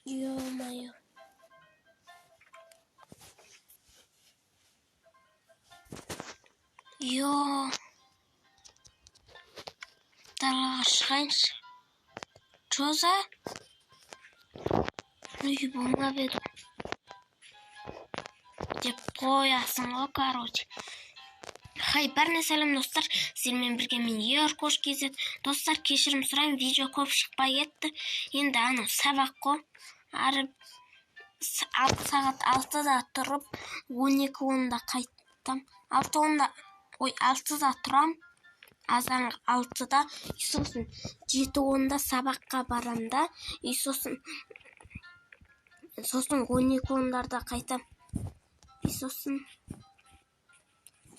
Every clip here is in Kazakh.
Ё-моё. Далаға шығайыншы. Жоза? Үй болмап еді. Деп қоясың ғой, короче. Хай, бәріне сәлем достар. Сіздермен бірге мен Еркош кезет. Достар, кешірім сұрайын, видео көп шықпай кетті. Енді анау сабақ қой. Ары сағат 6-да тұрып, 12-10-да қайттым. 6-да тұрам. Азан 6-да, сосын 7-10-да сабаққа барамда. Сосын 12-10-дарда қайтам. Сосын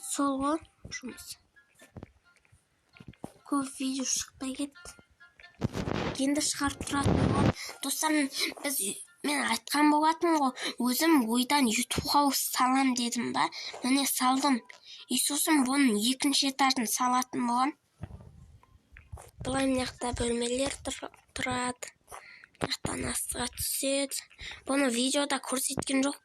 сол ғой жұмыс. Көп видео шықпай кетті. Енді шығарып тұратын ғой. Достар, мен айтқан болатын ғой. Өзім ойдан ЮТБХАУыс салам дедім ба. Міне салдым. Сосын бұның 2-ші этажын салатын болған. Бұлай мынақта бөлмелер тұрады. Мынақтан астыға түседі. Бұны видеода көрсеткен жоқ.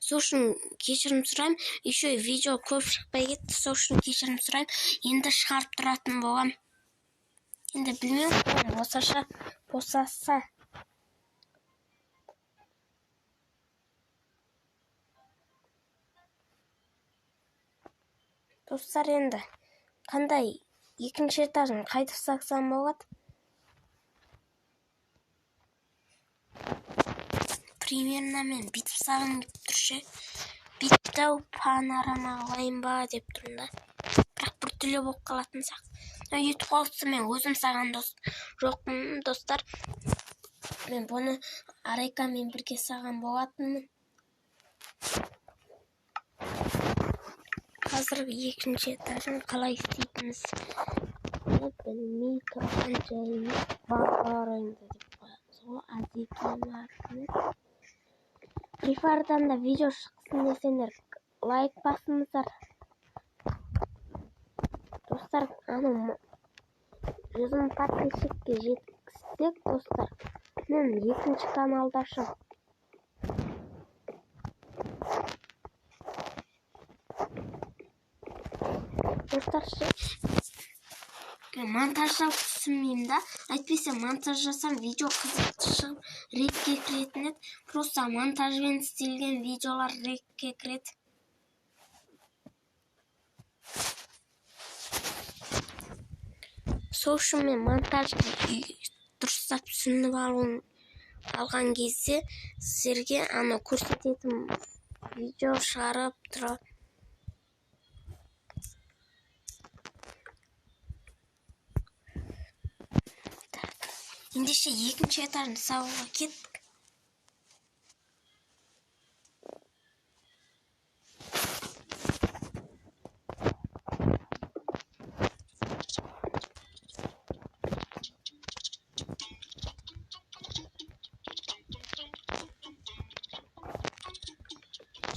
Сол үшін кешірім сұрайым. Еще видео көп шықпай кетті. Сол үшін кешірім сұрайым. Енді шығарып тұратын болған. Енді білмеу, босаса. Достар, енді қандай 2-ші этажын қайтып сақсам болады? Примерно мен бүйтіп сағым тұршы. Бүйтіп панорама алайын ба деп тұрмын да. Бірақ бір түрлі болып қалатын сақ. ЮТБХАУысты мен өзім саған жоқпын, достар. Мен бұны Арайкамен бірге саған болатынмын. Қазіргі 2-ші этажын қалай істейтініміз білмей тұрған жайымыз барайымды деп қоямыз ғой. Азекемарсыныз. Прифардан да видео шықсын десеңдер, лайк басыңыздар. Достар, 100 мың подписчикке жеткізсек, достар, мен 2-ші каналда ашам. Достар, монтаждау түсінмеймін да. Айтпесе монтаж жасам, видео қызықты шығып, ретке кіретін еді. Просто монтажбен істелген видеолар ретке кіреді. Сол үшін мен монтажды дұрыстап түсініп алған кезде сіздерге көрсететін видео шығарып тұрады. Ендеше 2-ші этажын салуға кеттік.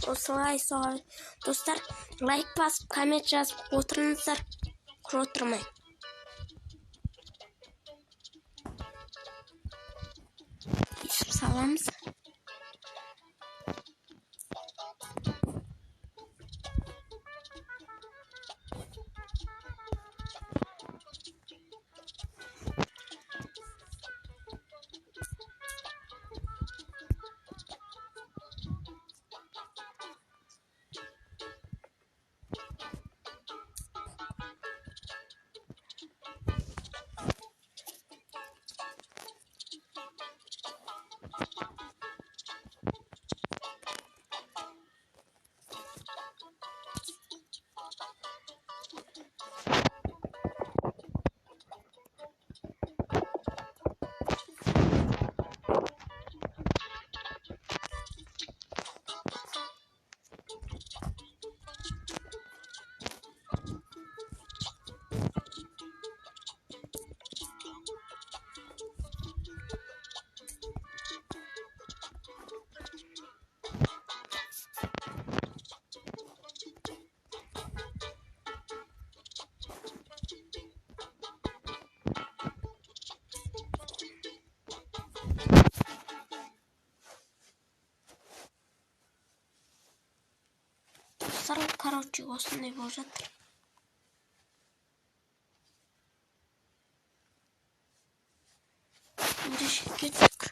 Осылай. Достар, лайк басып, коммент жазып отырыңыздар. Отырмай. Саламыз. Короче, осындай болып жатыр. Ендеше кеттік.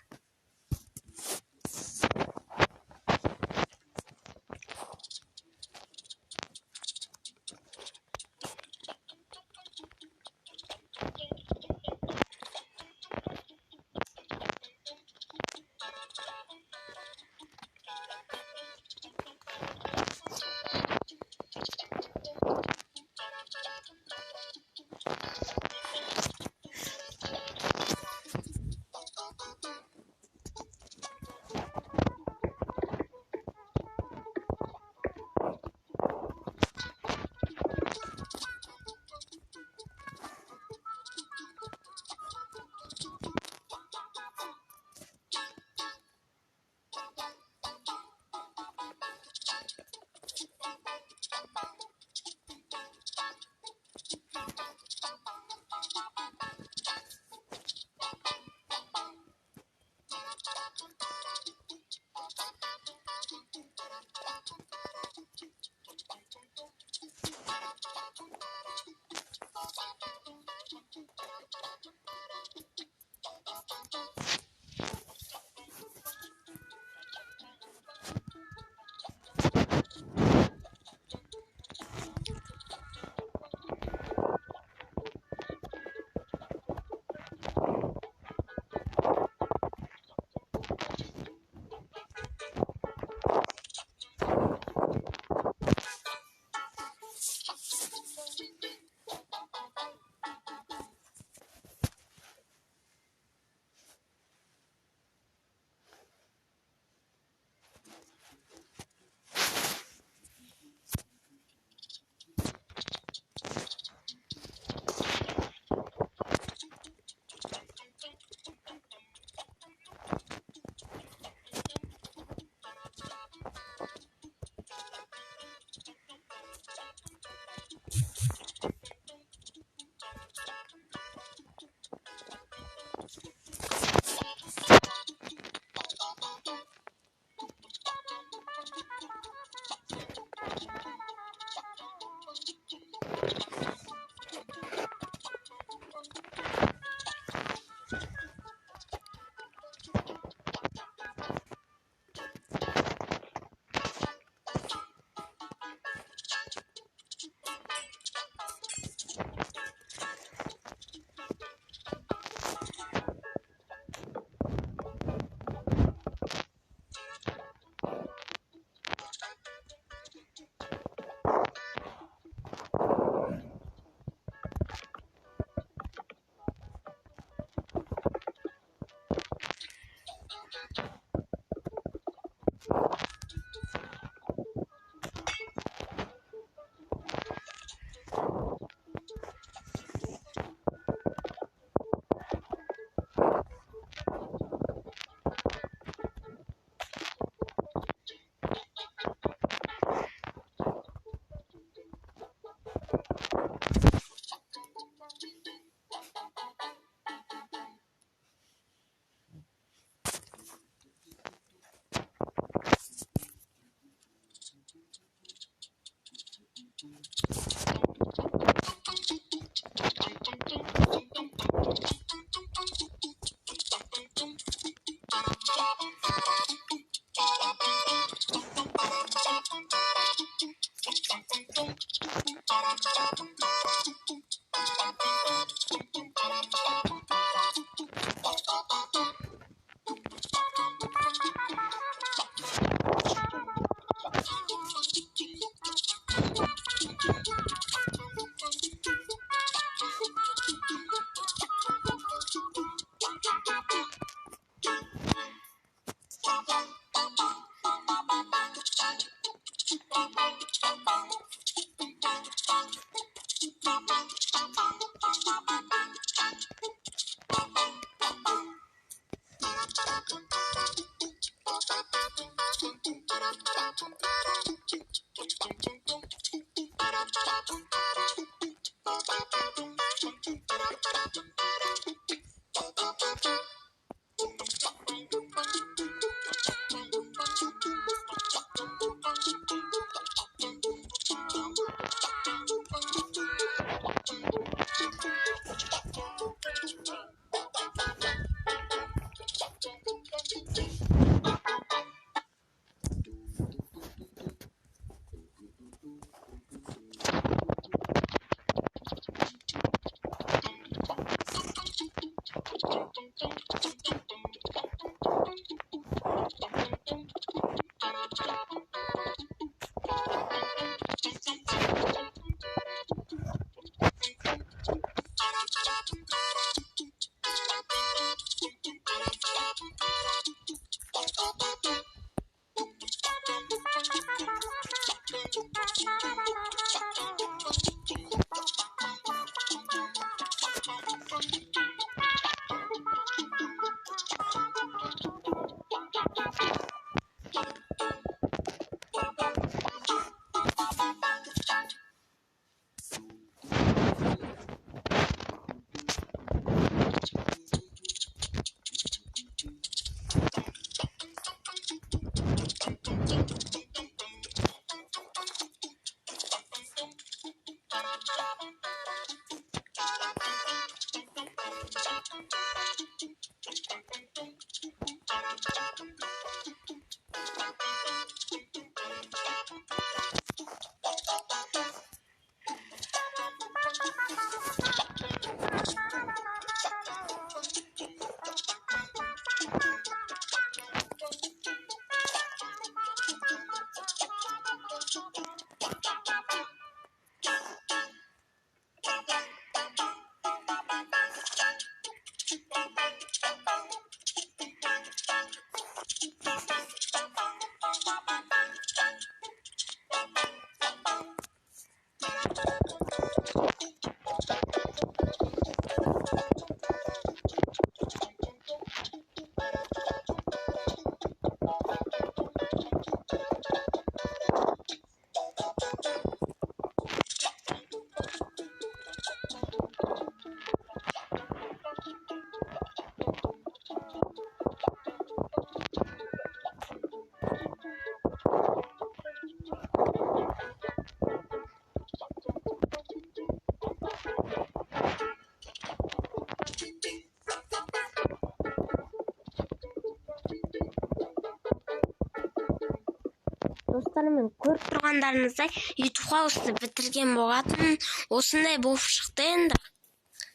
достарым, көріп тұрғандарыңыздай ЮТБХАУЫСТы бітірген болатын. Осындай болып шықты енді.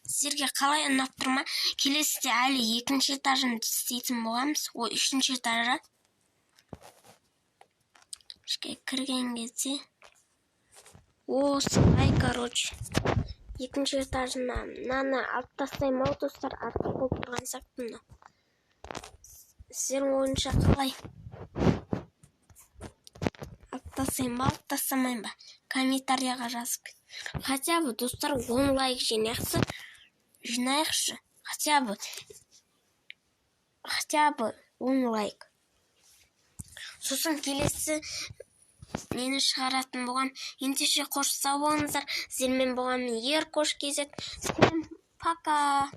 Сіздерге қалай ұнап тұр ма? Келесіде әлі екінші этажын істейтін боламыз. О, үшінші этажы. Ішке кірген кезде. Осылай, короче. Екінші этажына мынаны алып тастаймын ау, достар, артық болып тұрған сияқты мынау. Сіздердің ойынша қалай? Алып тастаймын ба, алып тастамайын ба? Комментарияға жазып кет. Хотя бы, достар, 10 лайк жинайықшы. Хотя бы 10 лайк. Сосын келесі нені шығаратын болғам. Ендеше қош сау болыңыздар. Сіздермен болғам Еркош кезет. Всем пока.